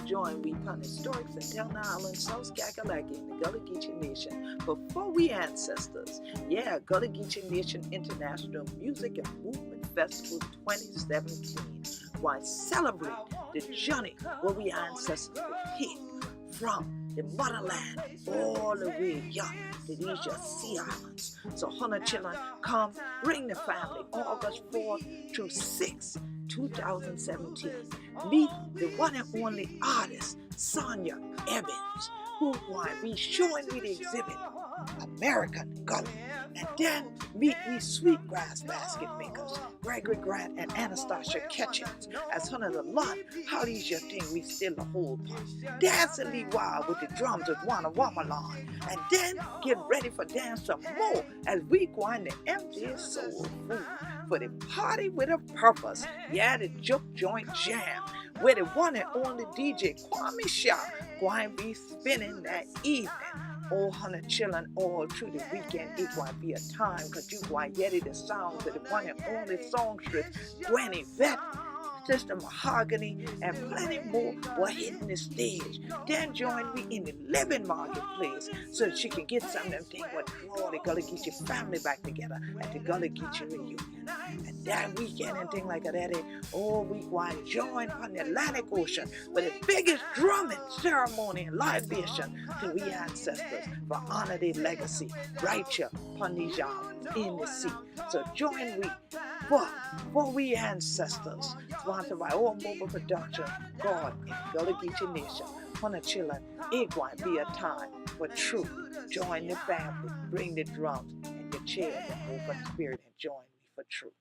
join we upon historic Santana Island, South Kakalaki in the Gullah Geechee Nation. Before we ancestors, Gullah Geechee Nation International Music and Movement Festival 2017. Why celebrate the journey where we ancestors were hit from the motherland all the way young to these your sea islands. So 100 children come, bring the family August 4th through 6th, 2017. Meet the one and only artist, Sonia Evans, who will be showing me the exhibit, American Gullah. And then meet we sweetgrass basket makers, Gregory Grant and Anastasia Ketchens, as one of the lot, how these your thing we still the whole part. Dance and lead wild with the drums with Wanna Wamalan. And then get ready for dance some more as we go in the empty soul food for the party with a purpose. The Juke Joint Jam, where the one and only DJ Kwame Shah going to be spinning that evening. All 100 children all through the weekend. It won't be a time because you want to get the sounds of the one and only songstress, Gwenny Vet, Sister Mahogany, and plenty more were hitting the stage. Then join me in the living marketplace so that she can get some of them things what draw the Gullah Geechee family back together at the Gullah Geechee reunion. And that weekend and things like that, all week while join on the Atlantic Ocean for the biggest drumming ceremony and libation to we ancestors for honor their legacy right here upon these islands in the sea. So join we for we ancestors, sponsored by all mobile production, God in Gullah Geechee Nation. 100 children, it won't be a time for truth. Join the family, bring the drums and your chairs and open spirit and join me for truth.